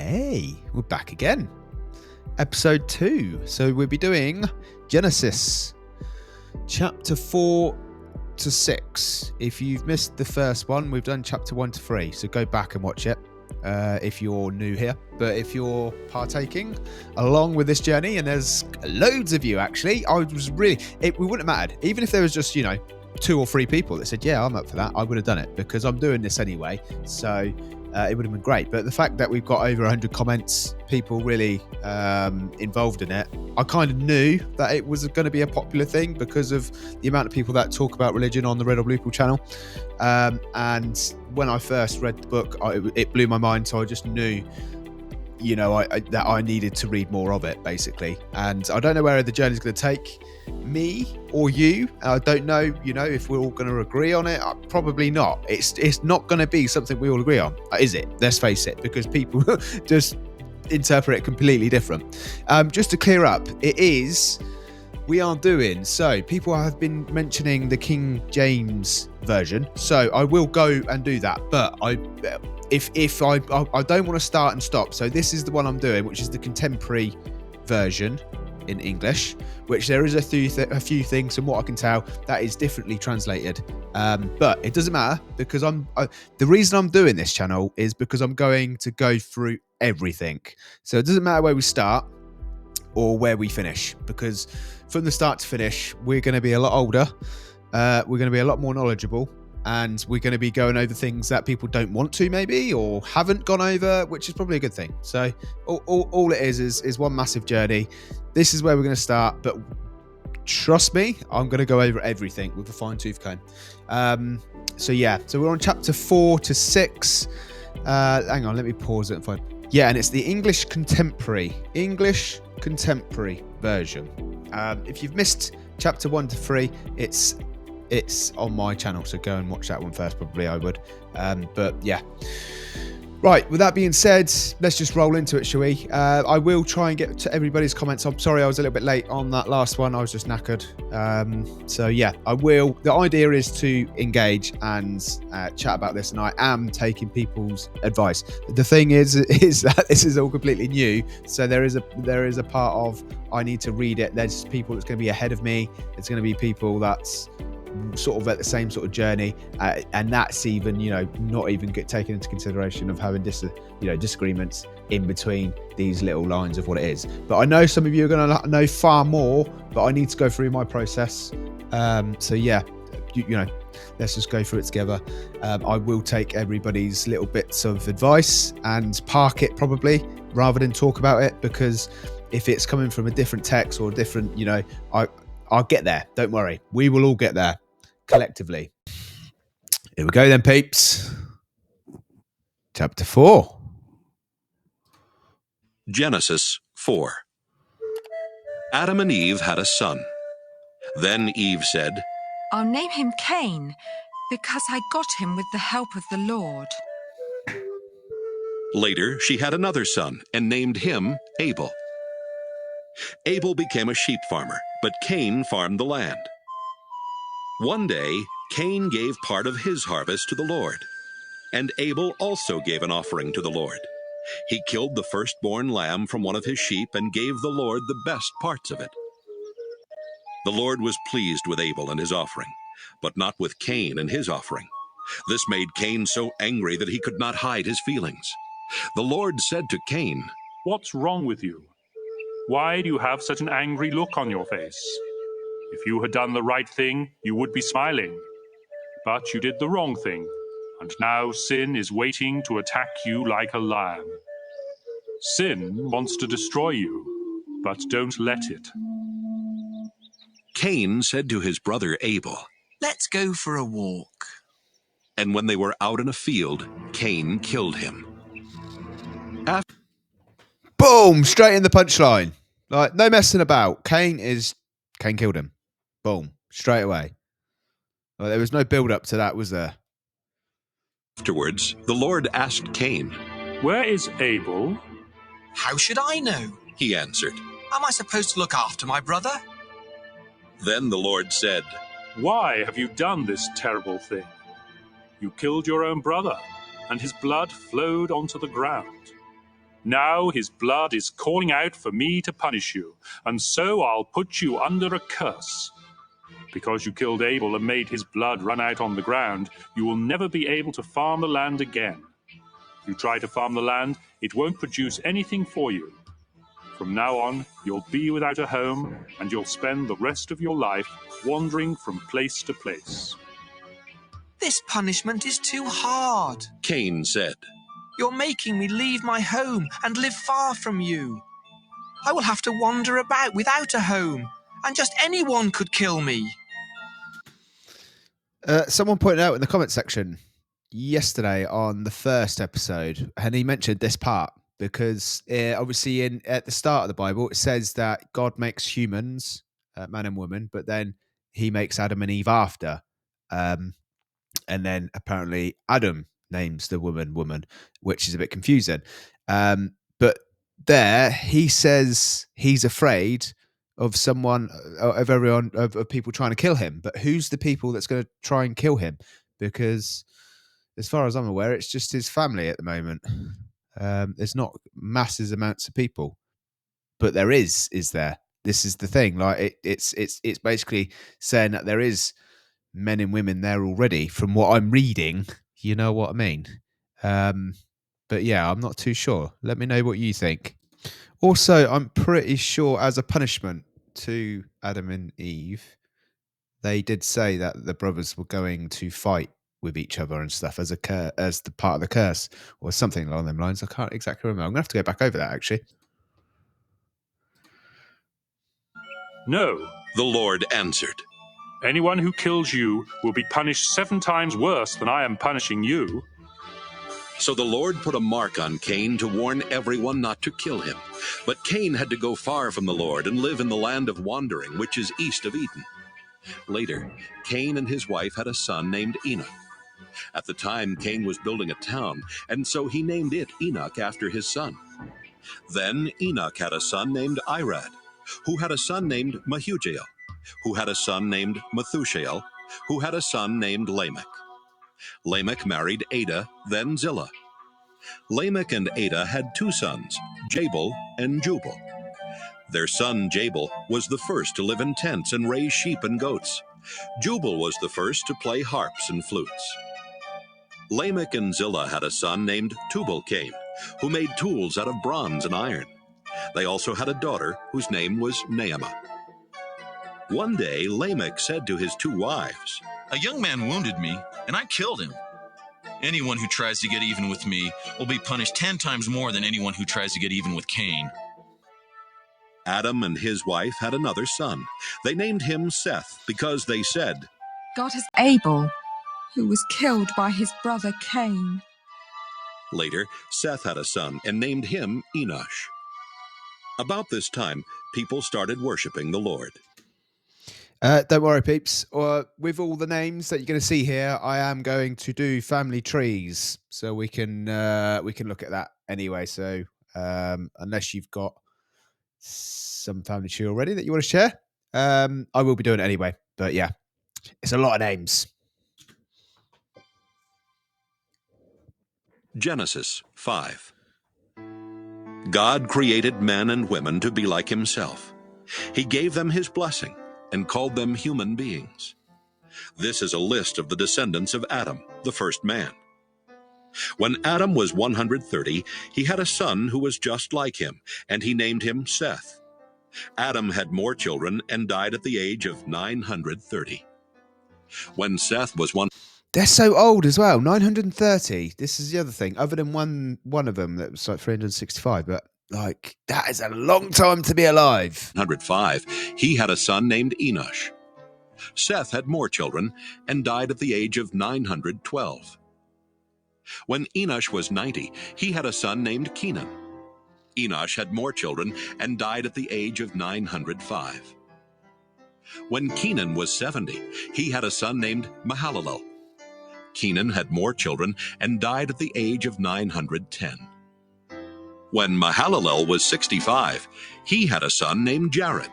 Hey, we're back again. Episode 2. So we'll be doing Genesis, chapter 4 to 6. If you've missed the first one, we've done chapter 1 to 3. So go back and watch it if you're new here. But if you're partaking along with this journey, and there's loads of you actually, we wouldn't have mattered. Even if there was just, 2 or 3 people that said, yeah, I'm up for that, I would have done it because I'm doing this anyway. So it would have been great. But the fact that we've got over 100 comments, people really involved in it, I kind of knew that it was going to be a popular thing because of the amount of people that talk about religion on the Red or Blue Pill channel. And when I first read the book, it blew my mind. So I just knew, that I needed to read more of it, basically. And I don't know where the journey's going to take me or you. I don't know, if we're all going to agree on it. Probably not. It's not going to be something we all agree on, is it? Let's face it, because people just interpret it completely different. Just to clear up, we are doing, so people have been mentioning the King James version, so I will go and do that, but I don't want to start and stop. So this is the one I'm doing, which is the contemporary version in English, which there is a few things, from what I can tell, that is differently translated. But it doesn't matter, because the reason I'm doing this channel is because I'm going to go through everything. So it doesn't matter where we start or where we finish, because from the start to finish, we're going to be a lot older. We're going to be a lot more knowledgeable. And we're going to be going over things that people don't want to, maybe, or haven't gone over, which is probably a good thing. So all it is one massive journey. This is where we're going to start, but trust me, I'm going to go over everything with a fine-tooth comb. So we're on chapter 4 to 6. Hang on, let me pause it and find. Yeah, and it's the English contemporary version. If you've missed chapter 1 to 3, it's on my channel, so go and watch that one first. Probably I would. But yeah. Right, with that being said, let's just roll into it, shall we? I will try and get to everybody's comments. I'm sorry I was a little bit late on that last one. I was just knackered. So yeah, I will. The idea is to engage and chat about this, and I am taking people's advice. The thing is that this is all completely new, so there is a part of I need to read it. There's people that's going to be ahead of me. There's going to be people that's sort of at the same sort of journey, and that's even not even get taken into consideration of having disagreements in between these little lines of what it is. But I know some of you are going to know far more, but I need to go through my process. So yeah, let's just go through it together. I will take everybody's little bits of advice and park it probably rather than talk about it, because if it's coming from a different text or different, I'll get there. Don't worry. We will all get there collectively. Here we go then, peeps. Chapter 4. Genesis 4. Adam and Eve had a son. Then Eve said, I'll name him Cain, because I got him with the help of the Lord. Later, she had another son and named him Abel. Abel became a sheep farmer, but Cain farmed the land. One day, Cain gave part of his harvest to the Lord, and Abel also gave an offering to the Lord. He killed the firstborn lamb from one of his sheep and gave the Lord the best parts of it. The Lord was pleased with Abel and his offering, but not with Cain and his offering. This made Cain so angry that he could not hide his feelings. The Lord said to Cain, What's wrong with you? Why do you have such an angry look on your face? If you had done the right thing, you would be smiling. But you did the wrong thing, and now sin is waiting to attack you like a lion. Sin wants to destroy you, but don't let it. Cain said to his brother Abel, Let's go for a walk. And when they were out in a field, Cain killed him. Boom! Straight in the punchline. Like, no messing about. Cain killed him. Boom. Straight away. Well, there was no build up to that, was there? Afterwards, the Lord asked Cain, Where is Abel? How should I know? He answered. Am I supposed to look after my brother? Then the Lord said, Why have you done this terrible thing? You killed your own brother, and his blood flowed onto the ground. Now his blood is calling out for me to punish you, and so I'll put you under a curse. Because you killed Abel and made his blood run out on the ground, you will never be able to farm the land again. If you try to farm the land, it won't produce anything for you. From now on, you'll be without a home, and you'll spend the rest of your life wandering from place to place. This punishment is too hard. Cain said, You're making me leave my home and live far from you. I will have to wander about without a home, and just anyone could kill me. Someone pointed out in the comment section yesterday on the first episode, and he mentioned this part because obviously at the start of the Bible, it says that God makes humans, man and woman, but then he makes Adam and Eve after. And then apparently Adam names the woman, which is a bit confusing. But there he says he's afraid of someone, of everyone, of people trying to kill him. But who's the people that's going to try and kill him? Because as far as I'm aware, it's just his family at the moment. There's not masses amounts of people, but there is there? This is the thing. Like it's basically saying that there is men and women there already from what I'm reading. You know what I mean? But yeah, I'm not too sure. Let me know what you think. Also, I'm pretty sure as a punishment to Adam and Eve, they did say that the brothers were going to fight with each other and stuff as the part of the curse or something along them lines. I can't exactly remember. I'm going to have to go back over that actually. No, the Lord answered. anyone who kills you will be punished 7 times worse than I am punishing you. So the Lord put a mark on Cain to warn everyone not to kill him. But Cain had to go far from the Lord and live in the land of wandering, which is east of Eden. Later, Cain and his wife had a son named Enoch. At the time, Cain was building a town, and so he named it Enoch after his son. Then Enoch had a son named Irad, who had a son named Mehujael, who had a son named Methushael, who had a son named Lamech. Lamech married Ada, then Zillah. Lamech and Ada had 2 sons, Jabal and Jubal. Their son Jabal was the first to live in tents and raise sheep and goats. Jubal was the first to play harps and flutes. Lamech and Zillah had a son named Tubal-Cain, who made tools out of bronze and iron. They also had a daughter whose name was Naamah. One day Lamech said to his 2 wives, A young man wounded me, and I killed him. Anyone who tries to get even with me will be punished 10 times more than anyone who tries to get even with Cain. Adam and his wife had another son. They named him Seth because they said, God has Abel, who was killed by his brother Cain. Later, Seth had a son and named him Enosh. About this time, people started worshiping the Lord. Don't worry, peeps. With all the names that you're going to see here, I am going to do family trees, so we can look at that anyway. So unless you've got some family tree already that you want to share, I will be doing it anyway. But yeah, it's a lot of names. Genesis 5. God created men and women to be like himself. He gave them his blessing and called them human beings. This is a list of the descendants of Adam, the first man. When Adam was 130, he had a son who was just like him, and he named him Seth. Adam had more children and died at the age of 930. When Seth was They're so old as well. 930. This is the other thing. Other than one of them that was like 365, but like that is a long time to be alive. 105, he had a son named Enosh. Seth had more children and died at the age of 912. When Enosh was 90, he had a son named Kenan. Enosh had more children and died at the age of 905. When Kenan was 70, he had a son named Mahalalel. Kenan had more children and died at the age of 910. When Mahalalel was 65, he had a son named Jared.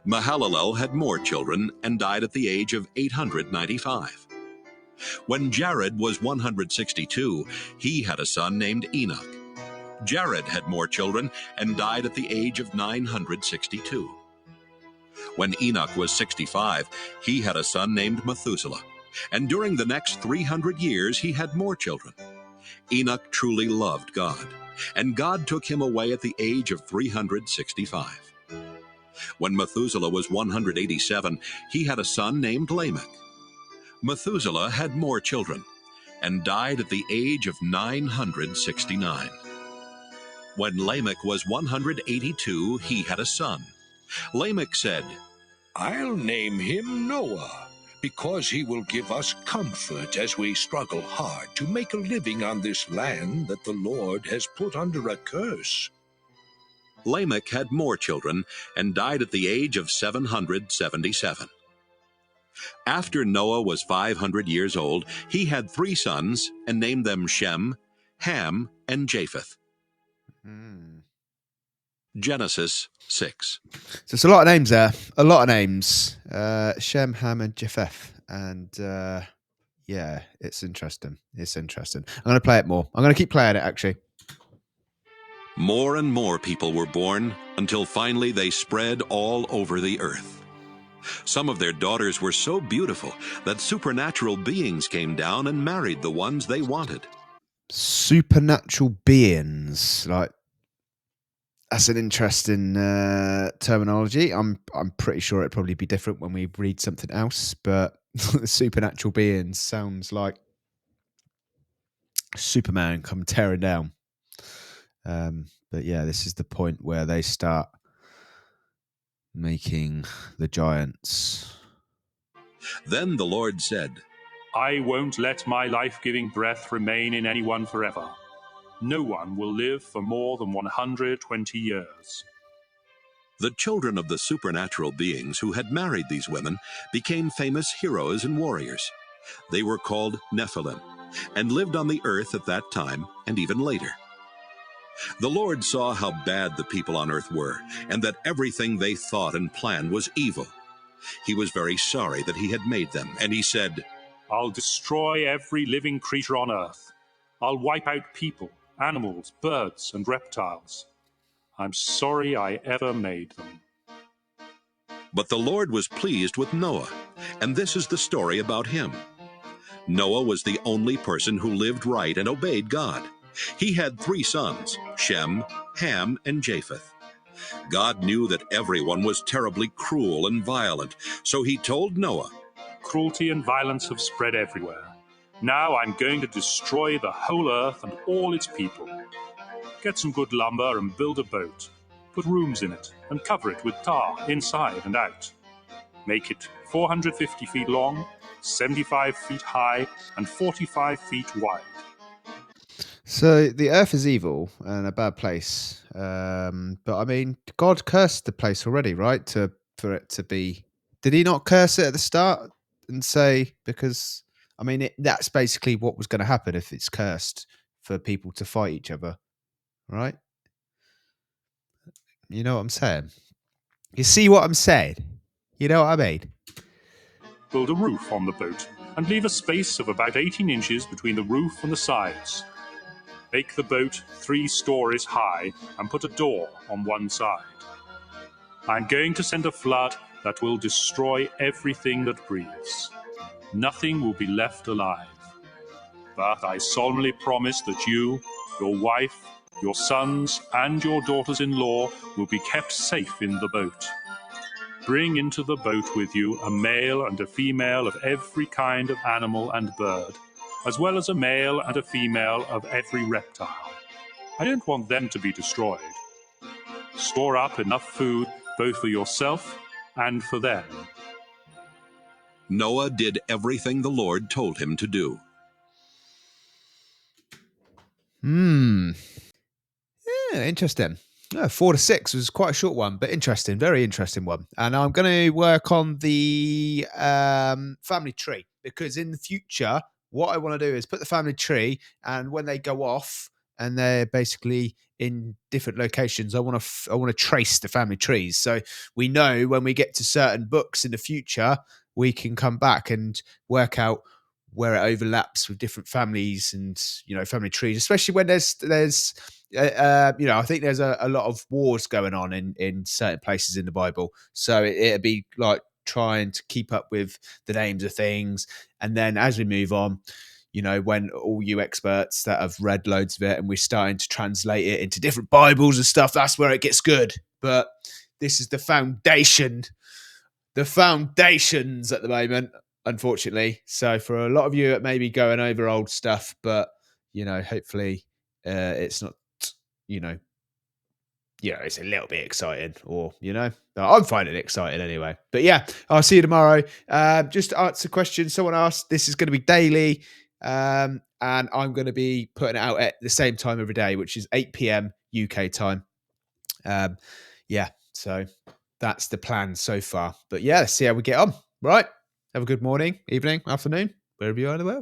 Mahalalel had more children and died at the age of 895. When Jared was 162, he had a son named Enoch. Jared had more children and died at the age of 962. When Enoch was 65, he had a son named Methuselah, and during the next 300 years he had more children. Enoch truly loved God, and God took him away at the age of 365. When Methuselah was 187, he had a son named Lamech. Methuselah had more children, and died at the age of 969. When Lamech was 182, he had a son. Lamech said, I'll name him Noah, because he will give us comfort as we struggle hard to make a living on this land that the Lord has put under a curse. Lamech had more children and died at the age of 777. After Noah was 500 years old, he had 3 sons and named them Shem, Ham, and Japheth. Genesis 6. So it's a lot of names there. A lot of names. Shem, Ham, and Japheth. And yeah, it's interesting. It's interesting. I'm going to play it more. I'm going to keep playing it, actually. More and more people were born until finally they spread all over the earth. Some of their daughters were so beautiful that supernatural beings came down and married the ones they wanted. Supernatural beings, like, that's an interesting terminology. I'm pretty sure it'd probably be different when we read something else, but supernatural beings sounds like Superman come tearing down. But yeah, this is the point where they start making the giants. Then the Lord said, I won't let my life-giving breath remain in anyone forever. No one will live for more than 120 years. The children of the supernatural beings who had married these women became famous heroes and warriors. They were called Nephilim and lived on the earth at that time and even later. The Lord saw how bad the people on earth were, and that everything they thought and planned was evil. He was very sorry that he had made them, and he said, I'll destroy every living creature on earth. I'll wipe out people, animals, birds, and reptiles. I'm sorry I ever made them. But the Lord was pleased with Noah, and this is the story about him. Noah was the only person who lived right and obeyed God. He had 3 sons, Shem, Ham, and Japheth. God knew that everyone was terribly cruel and violent, so he told Noah, Cruelty and violence have spread everywhere. Now I'm going to destroy the whole earth and all its people. Get some good lumber and build a boat. Put rooms in it and cover it with tar inside and out. Make it 450 feet long, 75 feet high, and 45 feet wide. So the earth is evil and a bad place. But I mean, God cursed the place already, right? For it to be. Did he not curse it at the start and say, because, I mean, that's basically what was going to happen if it's cursed, for people to fight each other, right? You know what I'm saying? You see what I'm saying? You know what I mean? Build a roof on the boat and leave a space of about 18 inches between the roof and the sides. Make the boat 3 stories high and put a door on one side. I'm going to send a flood that will destroy everything that breathes. Nothing will be left alive. But I solemnly promise that you, your wife, your sons, and your daughters-in-law will be kept safe in the boat. Bring into the boat with you a male and a female of every kind of animal and bird, as well as a male and a female of every reptile. I don't want them to be destroyed. Store up enough food both for yourself and for them. Noah did everything the Lord told him to do. Yeah, interesting. 4 to 6 was quite a short one, but interesting, very interesting one. And I'm going to work on the family tree, because in the future, what I want to do is put the family tree, and when they go off and they're basically in different locations, I want to trace the family trees, so we know when we get to certain books in the future, we can come back and work out where it overlaps with different families and, you know, family trees, especially when there's you know, I think there's a lot of wars going on in certain places in the Bible. So it'd be like trying to keep up with the names of things. And then as we move on, you know, when all you experts that have read loads of it and we're starting to translate it into different Bibles and stuff, that's where it gets good. But this is the foundations at the moment, unfortunately. So for a lot of you, it may be going over old stuff, but, you know, hopefully it's not, you know, it's a little bit exciting, or, you know, I'm finding it exciting anyway. But yeah, I'll see you tomorrow. Just to answer questions someone asked, this is going to be daily, and I'm going to be putting it out at the same time every day, which is 8 p.m. UK time. Yeah, so that's the plan so far. But yeah, let's see how we get on. Right. Have a good morning, evening, afternoon, wherever you are in the world.